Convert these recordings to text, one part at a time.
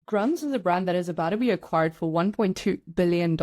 Grums is a brand that is about to be acquired for $1.2 billion.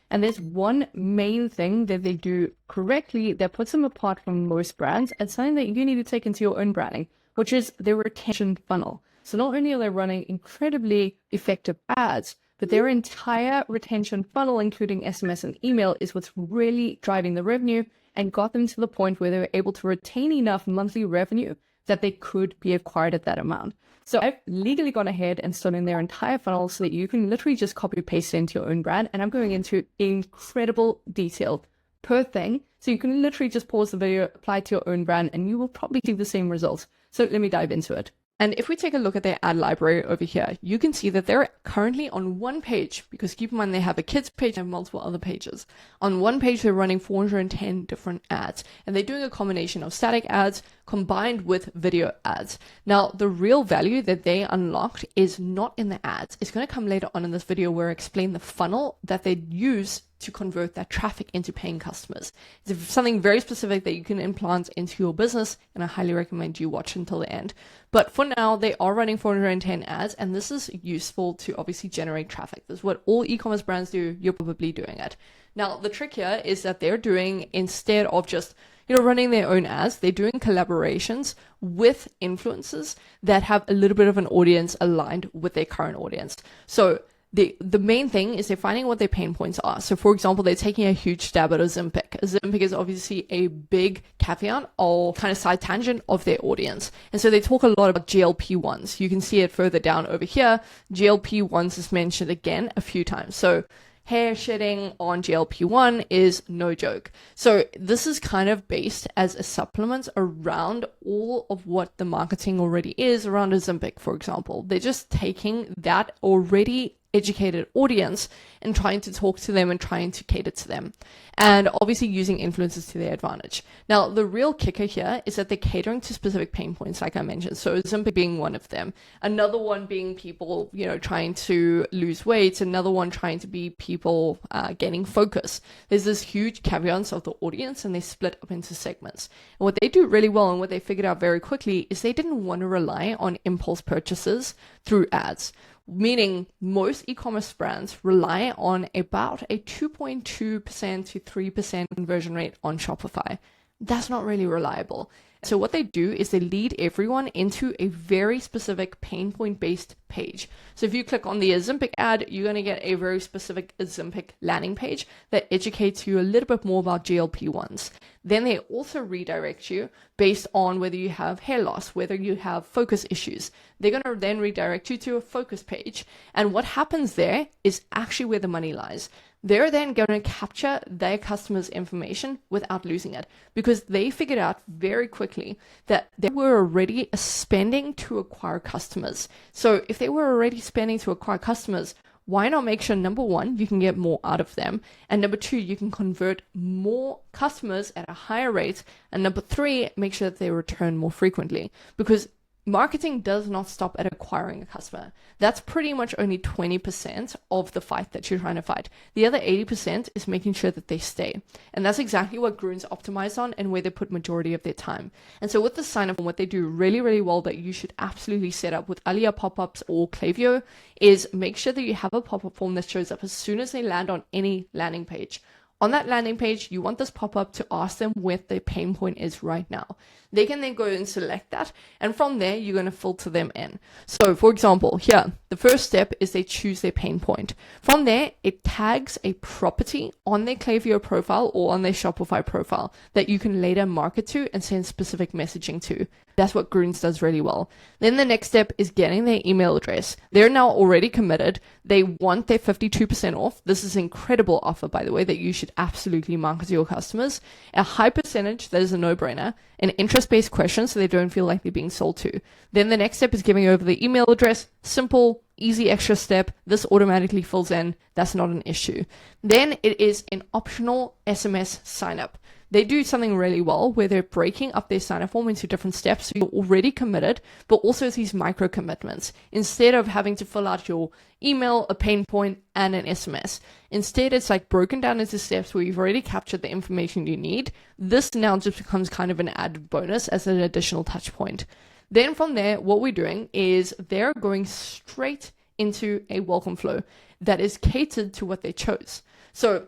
And there's one main thing that they do correctly that puts them apart from most brands, and something that you need to take into your own branding, which is their retention funnel. So not only are they running incredibly effective ads, but their entire retention funnel, including SMS and email, is what's really driving the revenue and got them to the point where they were able to retain enough monthly revenue that they could be acquired at that amount. So I've legally gone ahead and stood in their entire funnel so that you can literally just copy paste it into your own brand. And I'm going into incredible detail per thing. So you can literally just pause the video, apply it to your own brand, and you will probably see the same results. So let me dive into it. And if we take a look at their ad library over here, you can see that they're currently on one page, because keep in mind they have a kids page and multiple other pages. On one page, they're running 410 different ads, and they're doing a combination of static ads combined with video ads. Now, the real value that they unlocked is not in the ads. It's going to come later on in this video where I explain the funnel that they use to convert that traffic into paying customers. It's something very specific that you can implant into your business, and I highly recommend you watch until the end. But for now, they are running 410 ads, and this is useful to obviously generate traffic. This is what all e-commerce brands do. You're probably doing it. Now, the trick here is that they're doing, instead of just running their own ads, they're doing collaborations with influencers that have a little bit of an audience aligned with their current audience. So the main thing is they're finding what their pain points are. So for example, they're taking a huge stab at Ozempic. Ozempic is obviously a big caveat or kind of side tangent of their audience. And so they talk a lot about GLP-1s. You can see it further down over here. GLP-1s is mentioned again a few times. So hair shedding on GLP-1 is no joke. So this is kind of based as a supplement around all of what the marketing already is around Ozempic, for example. They're just taking that already educated audience and trying to talk to them and trying to cater to them, and obviously using influencers to their advantage. Now, the real kicker here is that they're catering to specific pain points, like I mentioned. So Ozempic being one of them, another one being people, trying to lose weight, another one trying to be people gaining focus. There's this huge caveats of the audience, and they split up into segments. And what they do really well, and what they figured out very quickly, is they didn't want to rely on impulse purchases through ads. Meaning most e-commerce brands rely on about a 2.2% to 3% conversion rate on Shopify. That's not really reliable. So what they do is they lead everyone into a very specific pain point based page. So if you click on the Ozempic ad, you're going to get a very specific Ozempic landing page that educates you a little bit more about GLP-1s. Then they also redirect you based on whether you have hair loss, whether you have focus issues. They're going to then redirect you to a focus page. And what happens there is actually where the money lies. They're then going to capture their customers' information without losing it, because they figured out very quickly that they were already spending to acquire customers. So if they were already spending to acquire customers, why not make sure, number one, you can get more out of them, and number two, you can convert more customers at a higher rate, and number three, make sure that they return more frequently, because marketing does not stop at acquiring a customer. That's pretty much only 20% of the fight that you're trying to fight. The other 80% is making sure that they stay. And that's exactly what Grüns optimize on and where they put majority of their time. And so with the sign up, what they do really, really well that you should absolutely set up with Alia pop-ups or Klaviyo is make sure that you have a pop-up form that shows up as soon as they land on any landing page. On that landing page, you want this pop-up to ask them what their pain point is right now. They can then go and select that, and from there, you're going to filter them in. So, for example, here, the first step is they choose their pain point. From there, it tags a property on their Klaviyo profile or on their Shopify profile that you can later market to and send specific messaging to. That's what Grüns does really well. Then the next step is getting their email address. They're now already committed. They want their 52% off. This is an incredible offer, by the way, that you should absolutely market to your customers. A high percentage, that is a no-brainer. An interest-based question so they don't feel like they're being sold to. Then the next step is giving over the email address. Simple, easy extra step. This automatically fills in. That's not an issue. Then it is an optional SMS sign up. They do something really well where they're breaking up their sign-up form into different steps. So you're already committed, but also these micro commitments. Instead of having to fill out your email, a pain point, and an SMS. Instead, it's like broken down into steps where you've already captured the information you need. This now just becomes kind of an added bonus as an additional touch point. Then from there, what we're doing is they're going straight into a welcome flow that is catered to what they chose. So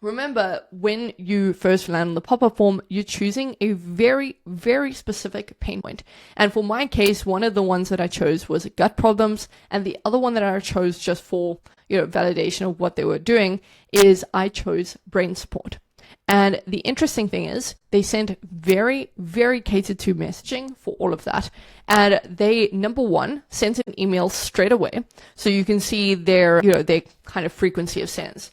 remember, when you first land on the pop-up form, you're choosing a very, very specific pain point. And for my case, one of the ones that I chose was gut problems. And the other one that I chose just for, validation of what they were doing is I chose brain support. And the interesting thing is they sent very, very catered to messaging for all of that. And they, number one, sent an email straight away. So you can see their kind of frequency of sends.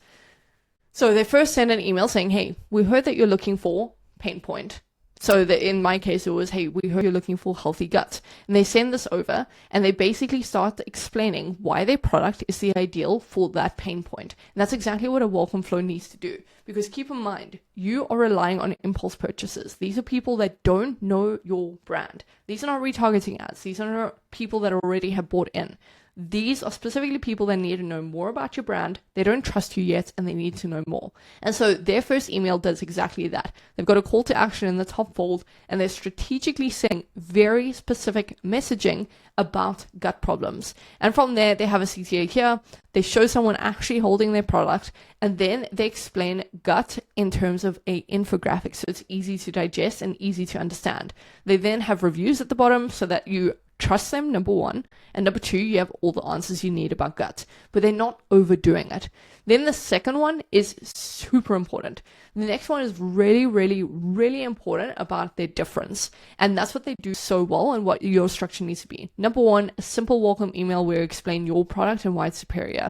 So they first sent an email saying, hey, we heard that you're looking for pain point. So that in my case, it was, hey, we heard you're looking for healthy gut. And they send this over and they basically start explaining why their product is the ideal for that pain point. And that's exactly what a welcome flow needs to do. Because keep in mind, you are relying on impulse purchases. These are people that don't know your brand. These are not retargeting ads. These are not people that already have bought in. These are specifically people that need to know more about your brand. They don't trust you yet and they need to know more. And so their first email does exactly that. They've got a call to action in the top fold and they're strategically saying very specific messaging about gut problems. And from there, they have a CTA here. They show someone actually holding their product and then they explain gut in terms of a infographic. So it's easy to digest and easy to understand. They then have reviews at the bottom so that you trust them, number one, and number two, you have all the answers you need about gut, but they're not overdoing it. Then the second one is super important. The next one is really, really, really important about their difference, and that's what they do so well and what your structure needs to be. Number one, a simple welcome email where you explain your product and why it's superior,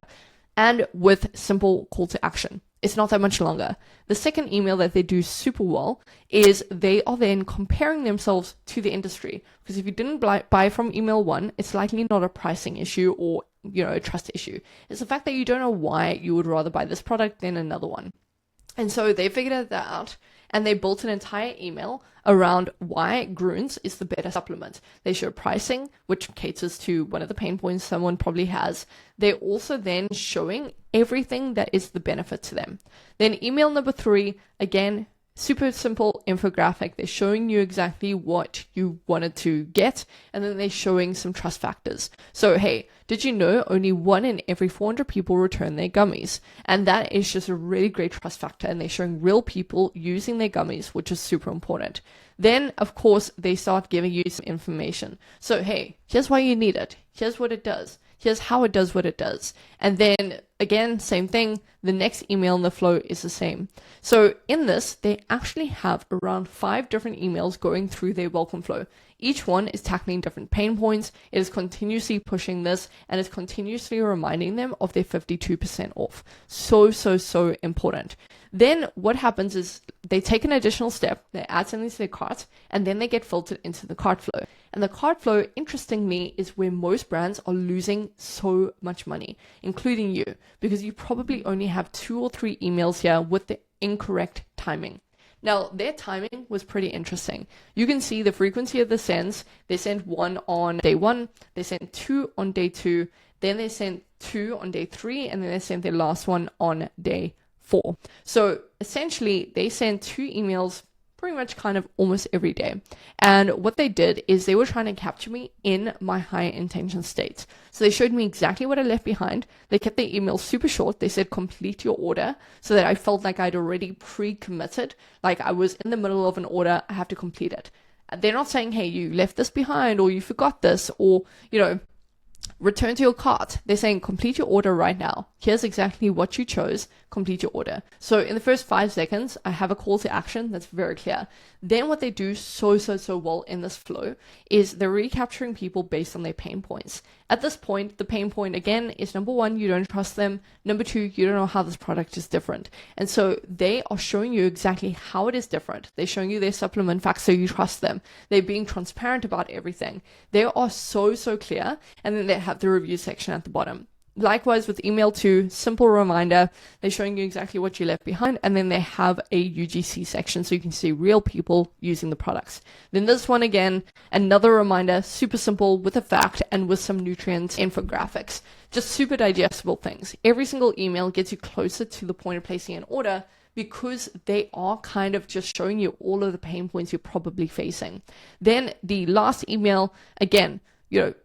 and with simple call to action. It's not that much longer. The second email that they do super well is they are then comparing themselves to the industry. Because if you didn't buy from email one, it's likely not a pricing issue or, a trust issue. It's the fact that you don't know why you would rather buy this product than another one. And so they figured that out and they built an entire email around why Grüns is the better supplement. They show pricing, which caters to one of the pain points someone probably has. They're also then showing everything that is the benefit to them. Then email number 3, again, super simple infographic. They're showing you exactly what you wanted to get, and then they're showing some trust factors. So, hey, did you know only 1 in every 400 people return their gummies? And that is just a really great trust factor, and they're showing real people using their gummies, which is super important. Then, of course, they start giving you some information. So, hey, here's why you need it. Here's what it does. Here's how it does what it does. And then again, same thing. The next email in the flow is the same. So in this, they actually have around 5 different emails going through their welcome flow. Each one is tackling different pain points. It is continuously pushing this and is continuously reminding them of their 52% off. So important. Then what happens is they take an additional step, they add something to their cart, and then they get filtered into the cart flow. And the cart flow, interestingly, is where most brands are losing so much money, including you, because you probably only have 2 or 3 emails here with the incorrect timing. Now, their timing was pretty interesting. You can see the frequency of the sends. They sent 1 on day 1, they sent 2 on day 2, then they sent 2 on day 3, and then they sent their last one on day 4. So essentially, they sent 2 emails pretty much kind of almost every day. And what they did is they were trying to capture me in my high intention state. So they showed me exactly what I left behind. They kept their emails super short. They said complete your order so that I felt like I'd already pre-committed, like I was in the middle of an order, I have to complete it. They're not saying, hey, you left this behind or you forgot this or, return to your cart. They're saying complete your order right now. Here's exactly what you chose. Complete your order. So in the first 5 seconds, I have a call to action that's very clear. Then what they do so well in this flow is they're recapturing people based on their pain points. At this point, the pain point again is number 1, you don't trust them. Number 2, you don't know how this product is different. And so they are showing you exactly how it is different. They're showing you their supplement facts so you trust them. They're being transparent about everything. They are so clear. And then they have the review section at the bottom. Likewise with email 2, simple reminder, they're showing you exactly what you left behind, and then they have a UGC section so you can see real people using the products. Then this one again, another reminder, super simple with a fact and with some nutrients infographics. Just super digestible things. Every single email gets you closer to the point of placing an order because they are kind of just showing you all of the pain points you're probably facing. Then the last email, again,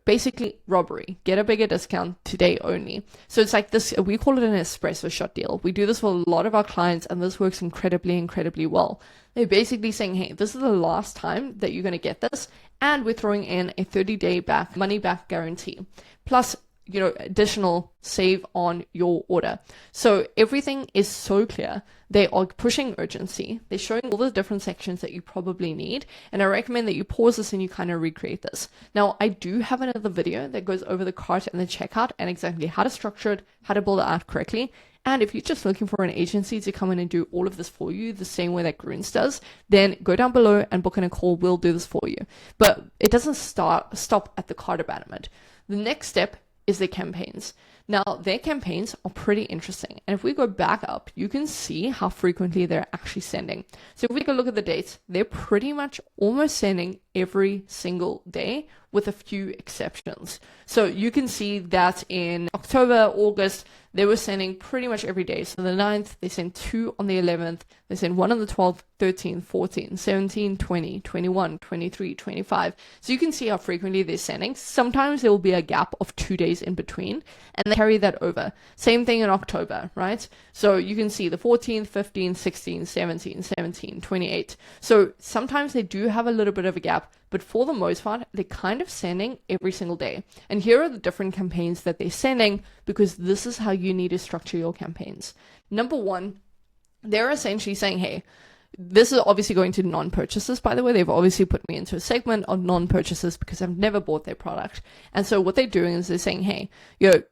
basically robbery, get a bigger discount today only. So it's like this, we call it an espresso shot deal. We do this for a lot of our clients, and this works incredibly well. They're basically saying, hey, this is the last time that you're going to get this, and we're throwing in a 30-day money back guarantee, plus additional save on your order. So everything is so clear. They are pushing urgency. They're showing all the different sections that you probably need. And I recommend that you pause this and you kind of recreate this. Now, I do have another video that goes over the cart and the checkout and exactly how to structure it, how to build it out correctly. And if you're just looking for an agency to come in and do all of this for you the same way that Grüns does, then go down below and book in a call. We'll do this for you. But it doesn't stop at the cart abandonment. The next step is their campaigns. Now, their campaigns are pretty interesting. And if we go back up, you can see how frequently they're actually sending. So if we go look at the dates, they're pretty much almost sending every single day with a few exceptions. So you can see that in October, August, they were sending pretty much every day. So the 9th, they sent 2 on the 11th, they sent 1 on the 12th, 13, 14, 17, 20, 21, 23, 25. So you can see how frequently they're sending. Sometimes there will be a gap of 2 days in between, and they carry that over. Same thing in October, right? So you can see the 14th, 15, 16, 17, 17, 28. So sometimes they do have a little bit of a gap, but for the most part, they're kind of sending every single day. And here are the different campaigns that they're sending, because this is how you need to structure your campaigns. Number one, they're essentially saying, hey, this is obviously going to non-purchasers, by the way. They've obviously put me into a segment of non-purchasers because I've never bought their product. And so what they're doing is they're saying, hey, you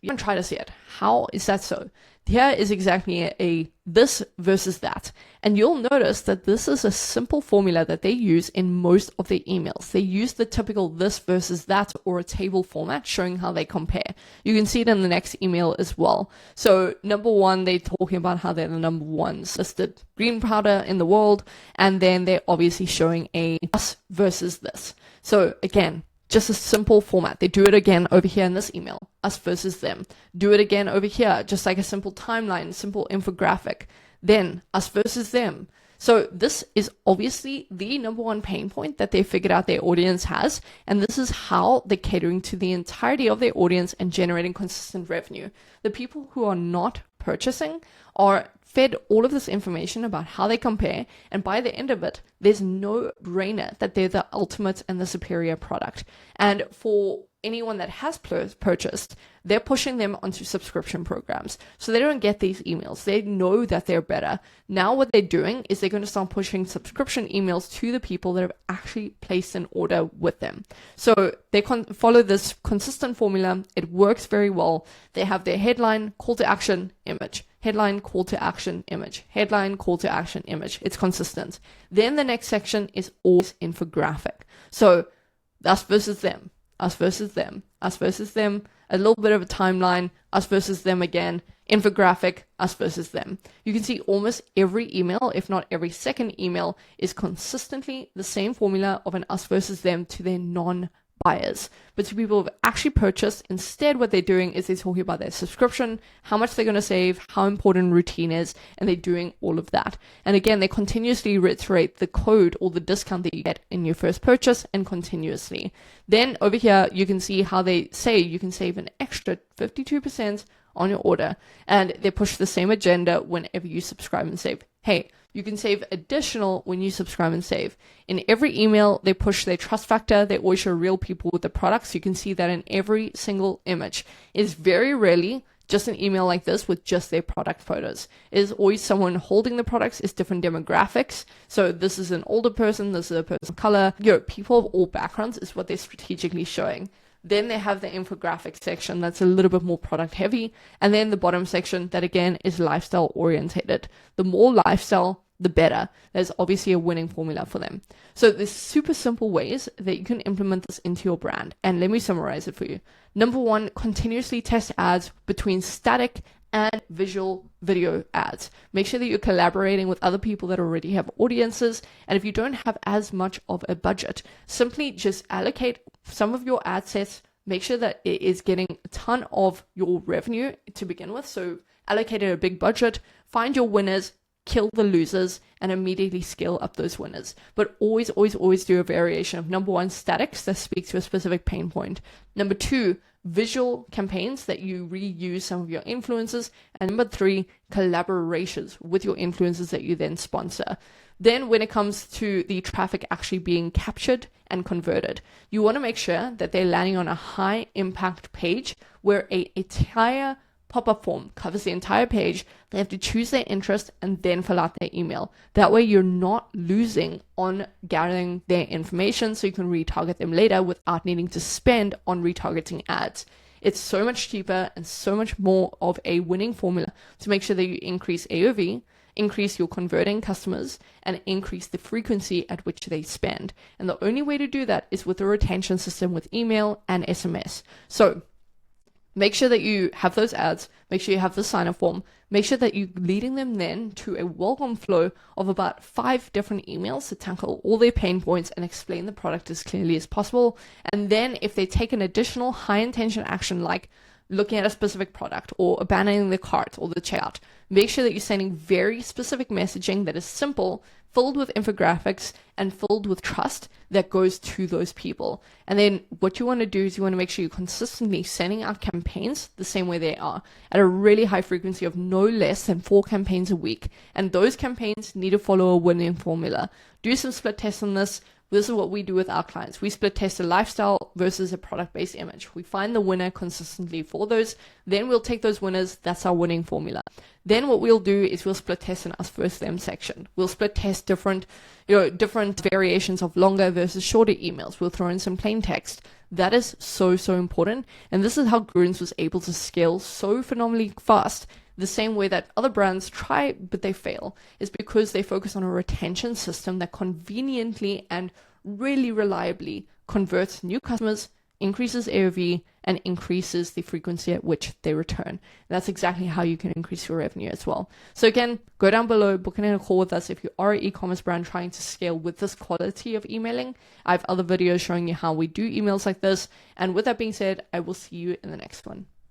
can try to see it. How is that so? Here is exactly a this versus that. And you'll notice that this is a simple formula that they use in most of their emails. They use the typical this versus that or a table format showing how they compare. You can see it in the next email as well. So number one, they're talking about how they're the number ones listed green powder in the world. And then they're obviously showing a us versus this. So again, just a simple format. They do it again over here in this email, us versus them. Do it again over here, just like a simple timeline, simple infographic. Then us versus them. So this is obviously the number one pain point that they figured out their audience has. And this is how they're catering to the entirety of their audience and generating consistent revenue. The people who are not purchasing are fed all of this information about how they compare, and by the end of it, there's no brainer that they're the ultimate and the superior product. And for anyone that has purchased, they're pushing them onto subscription programs. So they don't get these emails. They know that they're better. Now what they're doing is they're going to start pushing subscription emails to the people that have actually placed an order with them. So they follow this consistent formula. It works very well. They have their headline, call to action, image. Headline, call to action, image. Headline, call to action, image. It's consistent. Then the next section is always infographic. So us versus them. Us versus them, us versus them, a little bit of a timeline, us versus them again, infographic, us versus them. You can see almost every email, if not every second email, is consistently the same formula of an us versus them to their non-buyers. But to people who have actually purchased, instead what they're doing is they're talking about their subscription, how much they're going to save, how important routine is, and they're doing all of that. And again, they continuously reiterate the code or the discount that you get in your first purchase and continuously. Then over here, you can see how they say you can save an extra 52% on your order. And they push the same agenda whenever you subscribe and save. Hey, you can save additional when you subscribe and save. In every email, they push their trust factor. They always show real people with the products. You can see that in every single image. It's very rarely just an email like this with just their product photos. It is always someone holding the products. It's different demographics. So this is an older person. This is a person of color. People of all backgrounds is what they're strategically showing. Then they have the infographic section that's a little bit more product heavy. And then the bottom section that again is lifestyle orientated. The more lifestyle, the better. There's obviously a winning formula for them. So there's super simple ways that you can implement this into your brand. And let me summarize it for you. Number one, continuously test ads between static and visual video ads. Make sure that you're collaborating with other people that already have audiences. And if you don't have as much of a budget, simply just allocate some of your ad sets. Make sure that it is getting a ton of your revenue to begin with. So allocate a big budget, find your winners, kill the losers and immediately scale up those winners. But always, always, always do a variation of number one, statics that speak to a specific pain point. Number two, visual campaigns that you reuse some of your influencers. And number three, collaborations with your influencers that you then sponsor. Then when it comes to the traffic actually being captured and converted, you want to make sure that they're landing on a high impact page where an entire pop-up form covers the entire page. They have to choose their interest and then fill out their email. That way you're not losing on gathering their information so you can retarget them later without needing to spend on retargeting ads. It's so much cheaper and so much more of a winning formula to make sure that you increase AOV, increase your converting customers, and increase the frequency at which they spend. And the only way to do that is with a retention system with email and SMS. So make sure that you have those ads, make sure you have the sign-up form, make sure that you're leading them then to a welcome flow of about 5 different emails to tackle all their pain points and explain the product as clearly as possible. And then if they take an additional high intention action like looking at a specific product or abandoning the cart or the checkout, make sure that you're sending very specific messaging that is simple, filled with infographics and filled with trust that goes to those people. And then what you want to do is you want to make sure you're consistently sending out campaigns the same way they are at a really high frequency of no less than 4 campaigns a week. And those campaigns need to follow a winning formula. Do some split tests on this. This is what we do with our clients. We split test a lifestyle versus a product-based image. We find the winner consistently for those. Then we'll take those winners. That's our winning formula. Then what we'll do is we'll split test in our first them section. We'll split test different variations of longer versus shorter emails. We'll throw in some plain text. That is so, so important. And this is how Grüns was able to scale so phenomenally fast. The same way that other brands try, but they fail, is because they focus on a retention system that conveniently and really reliably converts new customers, increases AOV, and increases the frequency at which they return. And that's exactly how you can increase your revenue as well. So again, go down below, book in a call with us if you are an e-commerce brand trying to scale with this quality of emailing. I have other videos showing you how we do emails like this. And with that being said, I will see you in the next one.